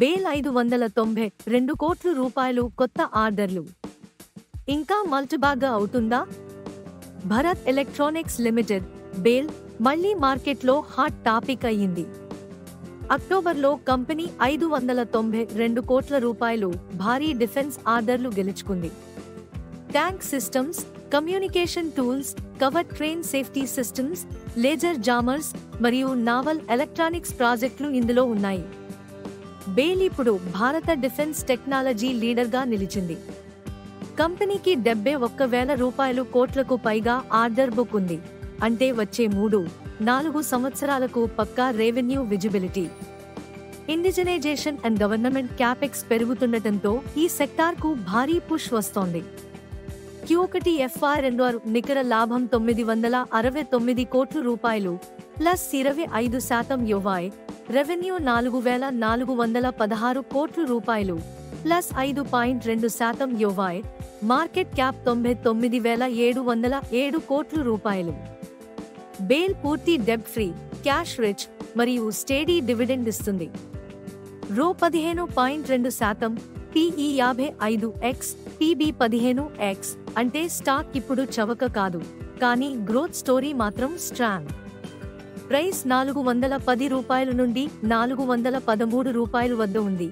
Bale 592 కోట్ల రూపాయలు కొత్త ఆర్డర్లు. ఇంకా మల్టిబాగా అవుతుందా? భరత్ ఎలక్ట్రానిక్స్ లిమిటెడ్ బేల్ మళ్లీ మార్కెట్లో హాట్ టాపిక్ అయ్యింది. అక్టోబర్లో కంపెనీ 592 కోట్ల రూపాయలు భారీ డిఫెన్స్ ఆర్డర్లు గెలుచుకుంది. Tank systems, communication tools, cover train safety systems, laser jammers మరియు నావల్ ఎలక్ట్రానిక్స్ ప్రాజెక్టులు ఇందులో ఉన్నాయి. బేల్ ఇప్పుడు భారత డిఫెన్స్ టెక్నాలజీ లీడర్గా నిలిచింది. కంపెనీకి 71,000 కోట్లకు పైగా ఆర్డర్ బుక్ ఉంది. అంటే వచ్చే 3-4 సంవత్సరాలకు పక్కా revenue visibility. Indigenization and government capex పెరుగుతుండటంతో ఈ సెక్టార్కు భారీ పుష్ వస్తోంది. Q1 FY22 నికర లాభం 969 కోట్ల రూపాయలు ప్లస్ 25% YoY, రెవెన్యూ 4,416 కోట్ల రూపాయలు ప్లస్ 5.2% YoY, మార్కెట్ క్యాప్ 99,707 కోట్ల రూపాయలు. బేల్ పూర్తి డెబ్ట్ ఫ్రీ, క్యాష్ రిచ్ మరియు స్టేడీ డివిడెండ్ ఇస్తుంది. రో 15.2%, PE 55x, PB 15x. అంటే స్టాక్ ఇప్పుడు చవక కాదు, కానీ గ్రోత్ స్టోరీ మాత్రం స్ట్రాంగ్. ప్రైస్ 410 రూపాయల నుండి 413 రూపాయలు వద్ద ఉంది.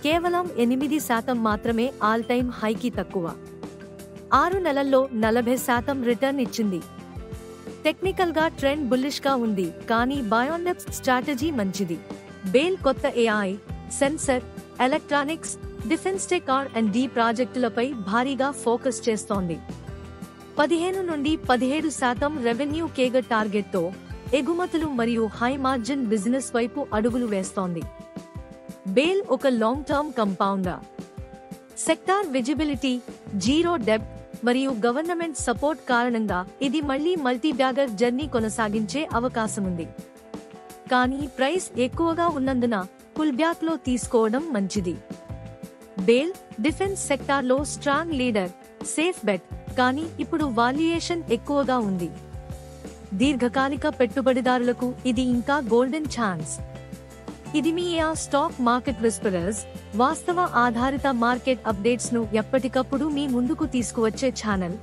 కేవలం 8% మాత్రమే ఆల్ టైమ్ హైకి తక్కువ. 6 నెలల్లో 40% రిటర్న్ ఇచ్చింది. టెక్నికల్ గా ట్రెండ్ బుల్లిష్ గా ఉంది, కానీ బయోనెప్స్ స్ట్రాటజీ మంచిది. బేల్ కొత్త AI, sensor, electronics, defence tech R&D ప్రాజెక్టులపై భారీగా ఫోకస్ చేస్తోంది. 15 నుండి 17% రెవెన్యూ కేగర్ టార్గెట్తో ఎగుమతులు మరియు హై మార్జిన్ బిజినెస్ వైపు అడుగులు వేస్తోంది. బేల్ ఒక long term compounder. Sector visibility, zero డెబ్ట్ మరియు గవర్నమెంట్ సపోర్ట్ కారణంగా ఇది మళ్లీ మల్టీబ్యాగర్ జర్నీ కొనసాగించే అవకాశముంది. కానీ ప్రైస్ ఎక్కువగా ఉన్నందున పుల్ బ్యాక్ లో తీసుకోవడం మంచిది. బేల్ డిఫెన్స్ సెక్టార్లో స్ట్రాంగ్ లీడర్, సేఫ్ బెట్, కానీ ఇప్పుడు వాల్యుయేషన్ ఎక్కువగా ఉంది. దీర్ఘకాలిక పెట్టుబడిదారులకు ఇది ఇంకా గోల్డెన్ ఛాన్స్. ఇది మీ స్టాక్ మార్కెట్ విస్పరర్స్, వాస్తవ ఆధారిత మార్కెట్ అప్డేట్స్ ను ఎప్పటికప్పుడు మీ ముందుకు తీసుకువచ్చే ఛానల్.